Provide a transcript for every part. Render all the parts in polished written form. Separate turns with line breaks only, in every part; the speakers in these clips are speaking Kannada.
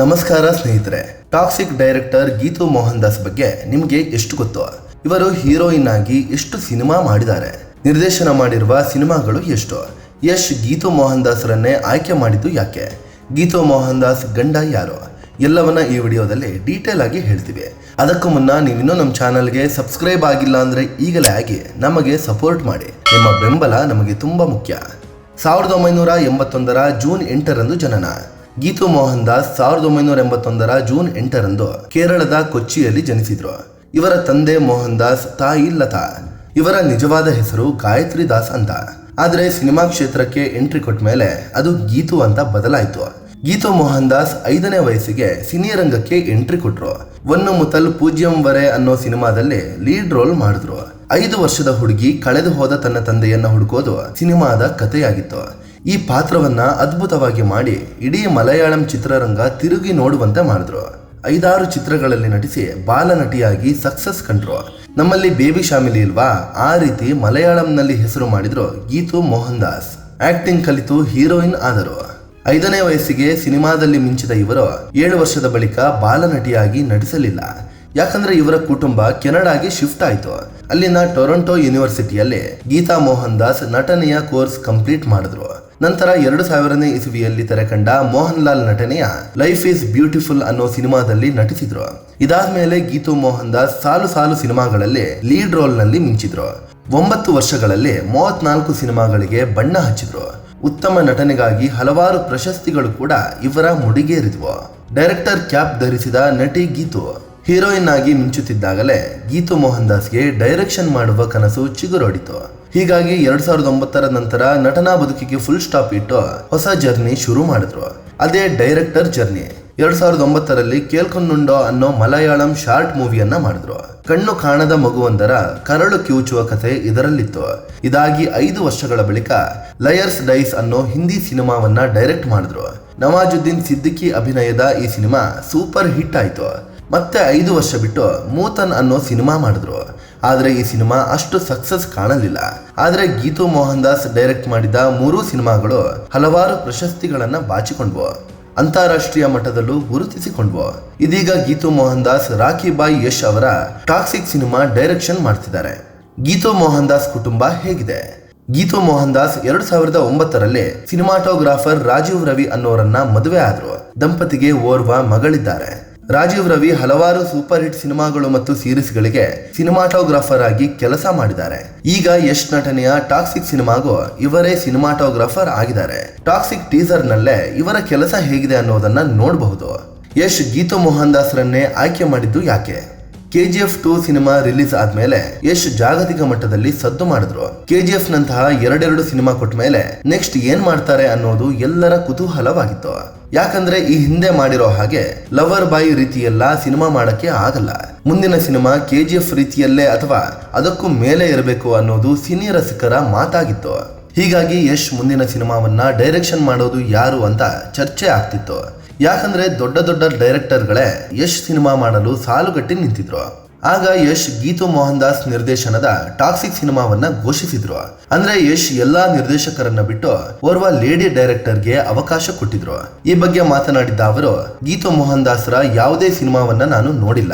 ನಮಸ್ಕಾರ ಸ್ನೇಹಿತರೆ, ಟಾಕ್ಸಿಕ್ ಡೈರೆಕ್ಟರ್ ಗೀತು ಮೋಹನ್ ದಾಸ್ ಬಗ್ಗೆ ನಿಮಗೆ ಎಷ್ಟು ಗೊತ್ತು? ಇವರು ಹೀರೋಯಿನ್ ಆಗಿ ಎಷ್ಟು ಸಿನಿಮಾ ಮಾಡಿದ್ದಾರೆ, ನಿರ್ದೇಶನ ಮಾಡಿರುವ ಸಿನಿಮಾಗಳು ಎಷ್ಟು? ಯಶ್ ಗೀತು ಮೋಹನ್ ದಾಸ್ರನ್ನೇ ಆಯ್ಕೆ ಮಾಡಿದ್ದು ಯಾಕೆ? ಗೀತು ಮೋಹನ್ ದಾಸ್ ಗಂಡ ಯಾರು? ಎಲ್ಲವನ್ನ ಈ ವಿಡಿಯೋದಲ್ಲಿ ಡೀಟೇಲ್ ಆಗಿ ಹೇಳ್ತೀವಿ. ಅದಕ್ಕೂ ಮುನ್ನ ನೀವಿನ್ನೂ ನಮ್ಮ ಚಾನಲ್ಗೆ ಸಬ್ಸ್ಕ್ರೈಬ್ ಆಗಿಲ್ಲ ಅಂದ್ರೆ ಈಗಲೇ ಆಗಿ ನಮಗೆ ಸಪೋರ್ಟ್ ಮಾಡಿ. ನಿಮ್ಮ ಬೆಂಬಲ ನಮಗೆ ತುಂಬಾ ಮುಖ್ಯ. 1981 ಜೂನ್ 8ರಂದು ಜನನ. ಗೀತು ಮೋಹನ್ ದಾಸ್ 1981 ಜೂನ್ 8ರಂದು ಕೇರಳದ ಕೊಚ್ಚಿಯಲ್ಲಿ ಜನಿಸಿದ್ರು. ಇವರ ತಂದೆ ಮೋಹನ್ ದಾಸ್, ತಾಯಿ ಲತಾ. ಇವರ ನಿಜವಾದ ಹೆಸರು ಗಾಯತ್ರಿ ದಾಸ್ ಅಂತ. ಆದ್ರೆ ಸಿನಿಮಾ ಕ್ಷೇತ್ರಕ್ಕೆ ಎಂಟ್ರಿ ಕೊಟ್ಟ ಮೇಲೆ ಅದು ಗೀತು ಅಂತ ಬದಲಾಯಿತು. ಗೀತು ಮೋಹನ್ ದಾಸ್ 5ನೇ ವಯಸ್ಸಿಗೆ ಸಿನಿ ರಂಗಕ್ಕೆ ಎಂಟ್ರಿ ಕೊಟ್ರು. ಒನ್ನು ಮುತಲ್ ಪೂಜ್ಯಂ ವರೆ ಅನ್ನೋ ಸಿನಿಮಾದಲ್ಲಿ ಲೀಡ್ ರೋಲ್ ಮಾಡಿದ್ರು. 5 ವರ್ಷದ ಹುಡುಗಿ ಕಳೆದು ಹೋದ ತನ್ನ ತಂದೆಯನ್ನ ಹುಡುಕೋದು ಸಿನಿಮಾದ ಕಥೆಯಾಗಿತ್ತು. ಈ ಪಾತ್ರವನ್ನ ಅದ್ಭುತವಾಗಿ ಮಾಡಿ ಇಡೀ ಮಲಯಾಳಂ ಚಿತ್ರರಂಗ ತಿರುಗಿ ನೋಡುವಂತೆ ಮಾಡಿದ್ರು. 5-6 ಚಿತ್ರಗಳಲ್ಲಿ ನಟಿಸಿ ಬಾಲ ನಟಿಯಾಗಿ ಸಕ್ಸಸ್ ಕಂಡ್ರು. ನಮ್ಮಲ್ಲಿ ಬೇಬಿ ಶಾಮಿಲಿ ಇಲ್ವಾ, ಆ ರೀತಿ ಮಲಯಾಳಂನಲ್ಲಿ ಹೆಸರು ಮಾಡಿದ್ರು ಗೀತು ಮೋಹನ್ ದಾಸ್. ಆಕ್ಟಿಂಗ್ ಕಲಿತು ಹೀರೋಯಿನ್ ಆದರು. 5ನೇ ವಯಸ್ಸಿಗೆ ಸಿನಿಮಾದಲ್ಲಿ ಮಿಂಚಿದ ಇವರು 7 ವರ್ಷದ ಬಳಿಕ ಬಾಲ ನಟಿಯಾಗಿ ನಟಿಸಲಿಲ್ಲ. ಯಾಕಂದ್ರೆ ಇವರ ಕುಟುಂಬ ಕೆನಡಾಗೆ ಶಿಫ್ಟ್ ಆಯಿತು. ಅಲ್ಲಿನ ಟೊರೊಂಟೊ ಯೂನಿವರ್ಸಿಟಿಯಲ್ಲಿ ಗೀತಾ ಮೋಹನ್ ದಾಸ್ ನಟನೆಯ ಕೋರ್ಸ್ ಕಂಪ್ಲೀಟ್ ಮಾಡಿದ್ರು. ನಂತರ 2000ನೇ ಇಸವಿಯಲ್ಲಿ ತೆರೆಕಂಡ ಮೋಹನ್ ಲಾಲ್ ನಟನೆಯ ಲೈಫ್ ಈಸ್ ಬ್ಯೂಟಿಫುಲ್ ಅನ್ನೋ ಸಿನಿಮಾದಲ್ಲಿ ನಟಿಸಿದ್ರು. ಇದಾದ್ಮೇಲೆ ಗೀತು ಮೋಹನ್ ದಾಸ್ ಸಾಲು ಸಿನಿಮಾಗಳಲ್ಲಿ ಲೀಡ್ ರೋಲ್ ನಲ್ಲಿ ಮಿಂಚಿದ್ರು. 9 ವರ್ಷಗಳಲ್ಲಿ 34 ಸಿನಿಮಾಗಳಿಗೆ ಬಣ್ಣ ಹಚ್ಚಿದ್ರು. ಉತ್ತಮ ನಟನೆಗಾಗಿ ಹಲವಾರು ಪ್ರಶಸ್ತಿಗಳು ಕೂಡ ಇವರ ಮುಡಿಗೇರಿದ್ವು. ಡೈರೆಕ್ಟರ್ ಕ್ಯಾಪ್ ಧರಿಸಿದ ನಟಿ ಗೀತು. ಹೀರೋಯಿನ್ ಆಗಿ ಮಿಂಚುತ್ತಿದ್ದಾಗಲೇ ಗೀತು ಮೋಹನ್ ದಾಸ್ಗೆ ಡೈರೆಕ್ಷನ್ ಮಾಡುವ ಕನಸು ಚಿಗುರೊಡಿತು. ಹೀಗಾಗಿ 2009 ನಂತರ ನಟನಾ ಬದುಕಿಗೆ ಫುಲ್ ಸ್ಟಾಪ್ ಇಟ್ಟು ಹೊಸ ಜರ್ನಿ ಶುರು ಮಾಡಿದ್ರು. ಅದೇ ಡೈರೆಕ್ಟರ್ ಜರ್ನಿ. 2009ರಲ್ಲಿ ಕೇಳ್ಕೊಂಡುಂಡೋ ಅನ್ನೋ ಮಲಯಾಳಂ ಶಾರ್ಟ್ ಮೂವಿಯನ್ನ ಮಾಡಿದ್ರು. ಕಣ್ಣು ಕಾಣದ ಮಗುವೊಂದರ ಕರಳು ಕಿವುಚುವ ಕಥೆ ಇದರಲ್ಲಿತ್ತು. ಇದಾಗಿ 5 ವರ್ಷಗಳ ಬಳಿಕ ಲಯರ್ಸ್ ಡೈಸ್ ಅನ್ನೋ ಹಿಂದಿ ಸಿನಿಮಾವನ್ನ ಡೈರೆಕ್ಟ್ ಮಾಡಿದ್ರು. ನವಾಜುದ್ದೀನ್ ಸಿದ್ದಿಕಿ ಅಭಿನಯದ ಈ ಸಿನಿಮಾ ಸೂಪರ್ ಹಿಟ್ ಆಯ್ತು. ಮತ್ತೆ 5 ವರ್ಷ ಬಿಟ್ಟು ಮೂತನ್ ಅನ್ನೋ ಸಿನಿಮಾ ಮಾಡಿದ್ರು. ಆದ್ರೆ ಈ ಸಿನಿಮಾ ಅಷ್ಟು ಸಕ್ಸಸ್ ಕಾಣಲಿಲ್ಲ. ಆದ್ರೆ ಗೀತು ಮೋಹನ್ ದಾಸ್ ಡೈರೆಕ್ಟ್ ಮಾಡಿದ 3 ಸಿನಿಮಾಗಳು ಹಲವಾರು ಪ್ರಶಸ್ತಿಗಳನ್ನ ಬಾಚಿಕೊಂಡ್ವು. ಅಂತಾರಾಷ್ಟ್ರೀಯ ಮಟ್ಟದಲ್ಲೂ ಗುರುತಿಸಿಕೊಂಡ್ವು. ಇದೀಗ ಗೀತು ಮೋಹನ್ ದಾಸ್ ರಾಖಿ ಬಾಯ್ ಯಶ್ ಅವರ ಟಾಕ್ಸಿಕ್ ಸಿನಿಮಾ ಡೈರೆಕ್ಷನ್ ಮಾಡ್ತಿದ್ದಾರೆ. ಗೀತು ಮೋಹನ್ ದಾಸ್ ಕುಟುಂಬ ಹೇಗಿದೆ? ಗೀತು ಮೋಹನ್ ದಾಸ್ 2009ರಲ್ಲಿ ಸಿನಿಮಾಟೋಗ್ರಾಫರ್ ರಾಜೀವ್ ರವಿ ಅನ್ನೋರನ್ನ ಮದುವೆ ಆದ್ರು. ದಂಪತಿಗೆ ಓರ್ವ ಮಗಳಿದ್ದಾರೆ. ರಾಜೀವ್ ರವಿ ಹಲವಾರು ಸೂಪರ್ ಹಿಟ್ ಸಿನಿಮಾಗಳು ಮತ್ತು ಸೀರೀಸ್ಗಳಿಗೆ ಸಿನಿಮಾಟೋಗ್ರಾಫರ್ ಆಗಿ ಕೆಲಸ ಮಾಡಿದ್ದಾರೆ. ಈಗ ಯಶ್ ನಟನೆಯ ಟಾಕ್ಸಿಕ್ ಸಿನಿಮಾಗೂ ಇವರೇ ಸಿನಿಮಾಟೋಗ್ರಾಫರ್ ಆಗಿದ್ದಾರೆ. ಟಾಕ್ಸಿಕ್ ಟೀಸರ್ ನಲ್ಲೇ ಇವರ ಕೆಲಸ ಹೇಗಿದೆ ಅನ್ನೋದನ್ನ ನೋಡಬಹುದು. ಯಶ್ ಗೀತು ಮೋಹನ್ ದಾಸ್ರನ್ನೇ ಆಯ್ಕೆ ಮಾಡಿದ್ದು ಯಾಕೆ? KGF 2 ಸಿನಿಮಾ ರಿಲೀಸ್ ಆದ್ಮೇಲೆ ಯಶ್ ಜಾಗತಿಕ ಮಟ್ಟದಲ್ಲಿ ಸದ್ದು ಮಾಡಿದ್ರು. KGF ನಂತಹ 2 ಸಿನಿಮಾ ಕೊಟ್ಟ ಮೇಲೆ ನೆಕ್ಸ್ಟ್ ಏನ್ ಮಾಡ್ತಾರೆ ಅನ್ನೋದು ಎಲ್ಲರ ಕುತೂಹಲವಾಗಿತ್ತು. ಯಾಕಂದ್ರೆ ಈ ಹಿಂದೆ ಮಾಡಿರೋ ಹಾಗೆ ಲವರ್ ಬಾಯ್ ರೀತಿಯೆಲ್ಲ ಸಿನಿಮಾ ಮಾಡಕ್ಕೆ ಆಗಲ್ಲ. ಮುಂದಿನ ಸಿನಿಮಾ KGF ರೀತಿಯಲ್ಲೇ ಅಥವಾ ಅದಕ್ಕೂ ಮೇಲೆ ಇರಬೇಕು ಅನ್ನೋದು ಸಿನಿ ರಸಿಕರ ಮಾತಾಗಿತ್ತು. ಹೀಗಾಗಿ ಯಶ್ ಮುಂದಿನ ಸಿನಿಮಾವನ್ನ ಡೈರೆಕ್ಷನ್ ಮಾಡೋದು ಯಾರು ಅಂತ ಚರ್ಚೆ ಆಗ್ತಿತ್ತು. ಯಾಕಂದ್ರೆ ದೊಡ್ಡ ಡೈರೆಕ್ಟರ್ಗಳೇ ಯಶ್ ಸಿನಿಮಾ ಮಾಡಲು ಸಾಲುಗಟ್ಟಿ ನಿಂತಿದ್ರು. ಆಗ ಯಶ್ ಗೀತು ಮೋಹನ್ ದಾಸ್ ನಿರ್ದೇಶನದ ಟಾಕ್ಸಿಕ್ ಸಿನಿಮಾವನ್ನ ಘೋಷಿಸಿದ್ರು. ಅಂದ್ರೆ ಯಶ್ ಎಲ್ಲಾ ನಿರ್ದೇಶಕರನ್ನ ಬಿಟ್ಟು ಓರ್ವ ಲೇಡಿ ಡೈರೆಕ್ಟರ್ಗೆ ಅವಕಾಶ ಕೊಟ್ಟಿದ್ರು. ಈ ಬಗ್ಗೆ ಮಾತನಾಡಿದ್ದ ಅವರು, ಗೀತು ಮೋಹನ್ ದಾಸ್ರ ಯಾವುದೇ ಸಿನಿಮಾವನ್ನ ನಾನು ನೋಡಿಲ್ಲ.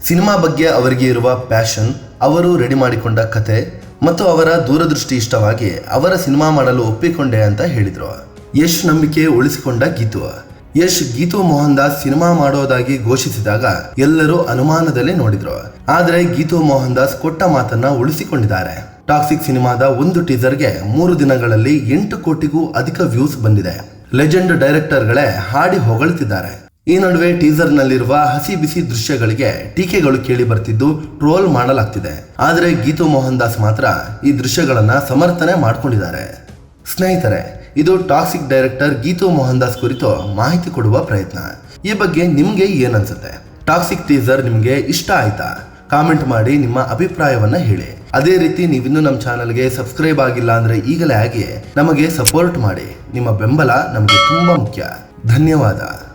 ಸಿನಿಮಾ ಬಗ್ಗೆ ಅವರಿಗೆ ಇರುವ ಪ್ಯಾಷನ್, ಅವರು ರೆಡಿ ಮಾಡಿಕೊಂಡ ಕತೆ ಮತ್ತು ಅವರ ದೂರದೃಷ್ಟಿ ಇಷ್ಟವಾಗಿ ಅವರ ಸಿನಿಮಾ ಮಾಡಲು ಒಪ್ಪಿಕೊಂಡೆ ಅಂತ ಹೇಳಿದ್ರು. ಯಶ್ ನಂಬಿಕೆ ಉಳಿಸಿಕೊಂಡ ಗೀತು. ಯಶ್ ಗೀತು ಮೋಹನ್ ದಾಸ್ ಸಿನಿಮಾ ಮಾಡೋದಾಗಿ ಘೋಷಿಸಿದಾಗ ಎಲ್ಲರೂ ಅನುಮಾನದಲ್ಲೇ ನೋಡಿದ್ರು. ಆದ್ರೆ ಗೀತು ಮೋಹನ್ ದಾಸ್ ಕೊಟ್ಟ ಮಾತನ್ನ ಉಳಿಸಿಕೊಂಡಿದ್ದಾರೆ. ಟಾಕ್ಸಿಕ್ ಸಿನಿಮಾದ ಒಂದು ಟೀಸರ್ಗೆ 3 ದಿನಗಳಲ್ಲಿ 8 ಕೋಟಿಗೂ ಅಧಿಕ ವ್ಯೂಸ್ ಬಂದಿದೆ. ಲೆಜೆಂಡ್ ಡೈರೆಕ್ಟರ್ಗಳೇ ಹಾಡಿ ಹೊಗಳ್ತಿದ್ದಾರೆ. ಈ ನಡುವೆ ಟೀಸರ್ ನಲ್ಲಿರುವ ಹಸಿ ಬಿಸಿ ದೃಶ್ಯಗಳಿಗೆ ಟೀಕೆಗಳು ಕೇಳಿ ಬರ್ತಿದ್ದು ಟ್ರೋಲ್ ಮಾಡಲಾಗ್ತಿದೆ. ಆದ್ರೆ ಗೀತು ಮೋಹನ್ ದಾಸ್ ಮಾತ್ರ ಈ ದೃಶ್ಯಗಳನ್ನ ಸಮರ್ಥನೆ ಮಾಡ್ಕೊಂಡಿದ್ದಾರೆ. ಸ್ನೇಹಿತರೆ, ಇದು ಟಾಕ್ಸಿಕ್ ಡೈರೆಕ್ಟರ್ ಗೀತು ಮೋಹನ್ ದಾಸ್ ಕುರಿತು ಮಾಹಿತಿ ಕೊಡುವ ಪ್ರಯತ್ನ. ಈ ಬಗ್ಗೆ ನಿಮ್ಗೆ ಏನನ್ಸುತ್ತೆ? ಟಾಕ್ಸಿಕ್ ಟೀಸರ್ ನಿಮ್ಗೆ ಇಷ್ಟ ಆಯ್ತಾ? ಕಾಮೆಂಟ್ ಮಾಡಿ ನಿಮ್ಮ ಅಭಿಪ್ರಾಯವನ್ನ ಹೇಳಿ. ಅದೇ ರೀತಿ ನೀವಿನ್ನೂ ನಮ್ಮ ಚಾನಲ್ಗೆ ಸಬ್ಸ್ಕ್ರೈಬ್ ಆಗಿಲ್ಲ ಅಂದ್ರೆ ಈಗಲೇ ಆಗಿ ನಮಗೆ ಸಪೋರ್ಟ್ ಮಾಡಿ. ನಿಮ್ಮ ಬೆಂಬಲ ನಮಗೆ ತುಂಬಾ ಮುಖ್ಯ. ಧನ್ಯವಾದ.